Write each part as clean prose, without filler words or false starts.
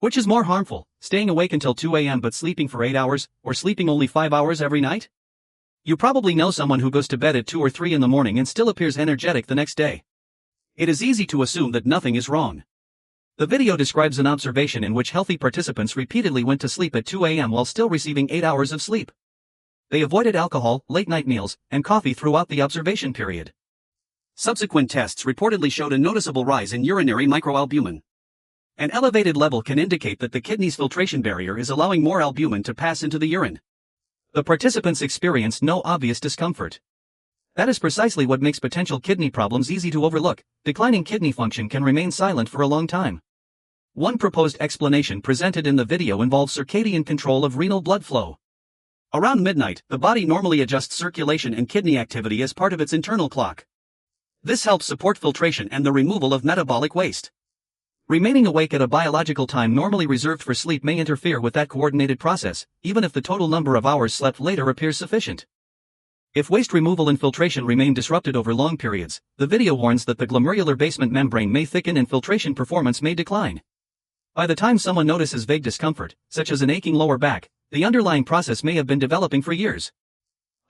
Which is more harmful, staying awake until 2 a.m. but sleeping for 8 hours, or sleeping only 5 hours every night? You probably know someone who goes to bed at 2 or 3 in the morning and still appears energetic the next day. It is easy to assume that nothing is wrong. The video describes an observation in which healthy participants repeatedly went to sleep at 2 a.m. while still receiving 8 hours of sleep. They avoided alcohol, late-night meals, and coffee throughout the observation period. Subsequent tests reportedly showed a noticeable rise in urinary microalbumin. An elevated level can indicate that the kidney's filtration barrier is allowing more albumin to pass into the urine. The participants experienced no obvious discomfort. That is precisely what makes potential kidney problems easy to overlook. Declining kidney function can remain silent for a long time. One proposed explanation presented in the video involves circadian control of renal blood flow. Around midnight, the body normally adjusts circulation and kidney activity as part of its internal clock. This helps support filtration and the removal of metabolic waste. Remaining awake at a biological time normally reserved for sleep may interfere with that coordinated process, even if the total number of hours slept later appears sufficient. If waste removal and filtration remain disrupted over long periods, the video warns that the glomerular basement membrane may thicken and filtration performance may decline. By the time someone notices vague discomfort, such as an aching lower back, the underlying process may have been developing for years.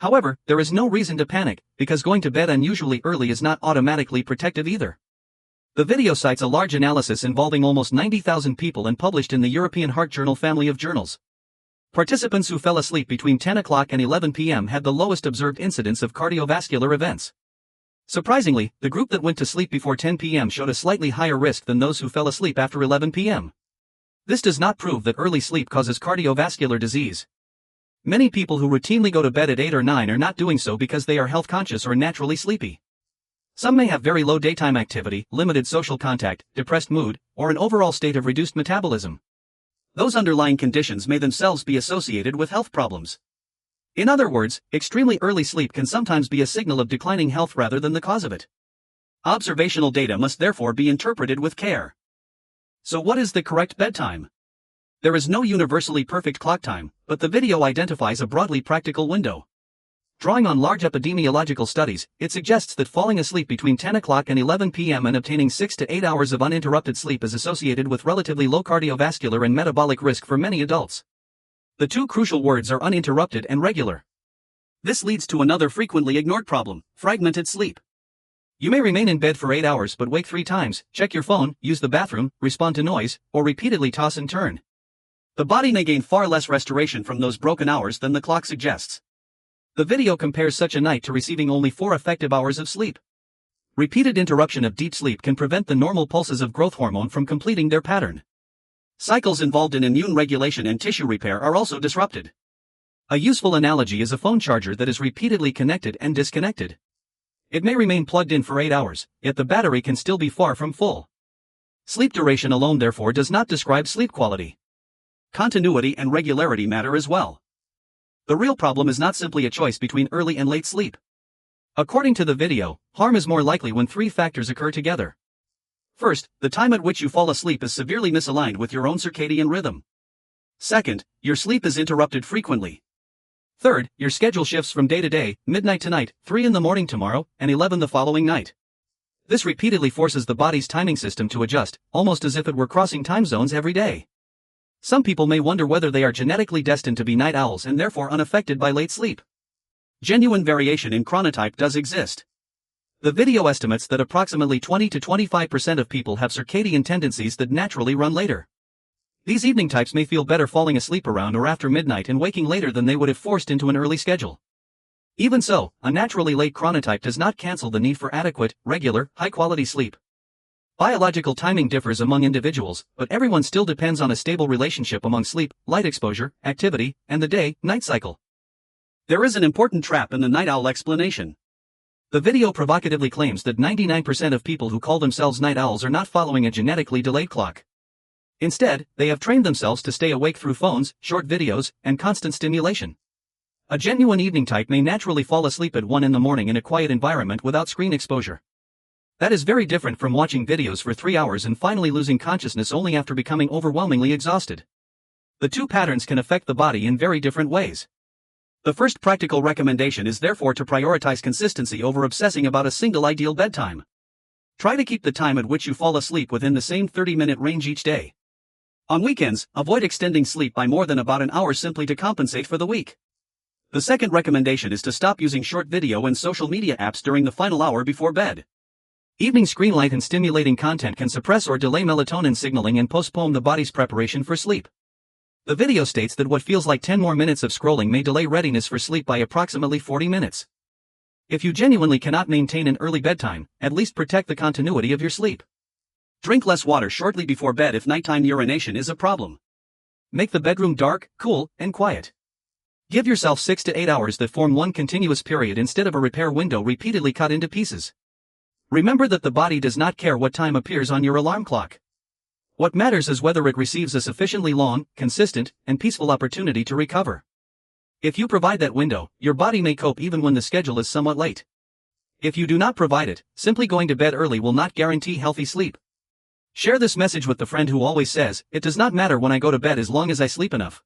However, there is no reason to panic, because going to bed unusually early is not automatically protective either. The video cites a large analysis involving almost 90,000 people and published in the European Heart Journal family of journals. Participants who fell asleep between 10 o'clock and 11 p.m. had the lowest observed incidence of cardiovascular events. Surprisingly, the group that went to sleep before 10 p.m. showed a slightly higher risk than those who fell asleep after 11 p.m. This does not prove that early sleep causes cardiovascular disease. Many people who routinely go to bed at 8 or 9 are not doing so because they are health conscious or naturally sleepy. Some may have very low daytime activity, limited social contact, depressed mood, or an overall state of reduced metabolism. Those underlying conditions may themselves be associated with health problems. In other words, extremely early sleep can sometimes be a signal of declining health rather than the cause of it. Observational data must therefore be interpreted with care. So what is the correct bedtime? There is no universally perfect clock time, but the video identifies a broadly practical window. Drawing on large epidemiological studies, it suggests that falling asleep between 10 o'clock and 11 p.m. and obtaining 6 to 8 hours of uninterrupted sleep is associated with relatively low cardiovascular and metabolic risk for many adults. The two crucial words are uninterrupted and regular. This leads to another frequently ignored problem: fragmented sleep. You may remain in bed for 8 hours but wake 3 times, check your phone, use the bathroom, respond to noise, or repeatedly toss and turn. The body may gain far less restoration from those broken hours than the clock suggests. The video compares such a night to receiving only 4 effective hours of sleep. Repeated interruption of deep sleep can prevent the normal pulses of growth hormone from completing their pattern. Cycles involved in immune regulation and tissue repair are also disrupted. A useful analogy is a phone charger that is repeatedly connected and disconnected. It may remain plugged in for 8 hours, yet the battery can still be far from full. Sleep duration alone therefore does not describe sleep quality. Continuity and regularity matter as well. The real problem is not simply a choice between early and late sleep. According to the video, harm is more likely when 3 factors occur together. First, the time at which you fall asleep is severely misaligned with your own circadian rhythm. Second, your sleep is interrupted frequently. Third, your schedule shifts from day to day, midnight to night, 3 in the morning tomorrow, and 11 the following night. This repeatedly forces the body's timing system to adjust, almost as if it were crossing time zones every day. Some people may wonder whether they are genetically destined to be night owls and therefore unaffected by late sleep. Genuine variation in chronotype does exist. The video estimates that approximately 20 to 25% of people have circadian tendencies that naturally run later. These evening types may feel better falling asleep around or after midnight and waking later than they would if forced into an early schedule. Even so, a naturally late chronotype does not cancel the need for adequate, regular, high-quality sleep. Biological timing differs among individuals, but everyone still depends on a stable relationship among sleep, light exposure, activity, and the day-night cycle. There is an important trap in the night owl explanation. The video provocatively claims that 99% of people who call themselves night owls are not following a genetically delayed clock. Instead, they have trained themselves to stay awake through phones, short videos, and constant stimulation. A genuine evening type may naturally fall asleep at 1 in the morning in a quiet environment without screen exposure. That is very different from watching videos for 3 hours and finally losing consciousness only after becoming overwhelmingly exhausted. The two patterns can affect the body in very different ways. The first practical recommendation is therefore to prioritize consistency over obsessing about a single ideal bedtime. Try to keep the time at which you fall asleep within the same 30-minute range each day. On weekends, avoid extending sleep by more than about an hour simply to compensate for the week. The second recommendation is to stop using short video and social media apps during the final hour before bed. Evening screen light and stimulating content can suppress or delay melatonin signaling and postpone the body's preparation for sleep. The video states that what feels like 10 more minutes of scrolling may delay readiness for sleep by approximately 40 minutes. If you genuinely cannot maintain an early bedtime, at least protect the continuity of your sleep. Drink less water shortly before bed if nighttime urination is a problem. Make the bedroom dark, cool, and quiet. Give yourself 6 to 8 hours that form one continuous period instead of a repair window repeatedly cut into pieces. Remember that the body does not care what time appears on your alarm clock. What matters is whether it receives a sufficiently long, consistent, and peaceful opportunity to recover. If you provide that window, your body may cope even when the schedule is somewhat late. If you do not provide it, simply going to bed early will not guarantee healthy sleep. Share this message with the friend who always says, "It does not matter when I go to bed as long as I sleep enough."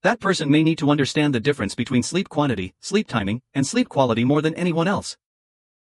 That person may need to understand the difference between sleep quantity, sleep timing, and sleep quality more than anyone else.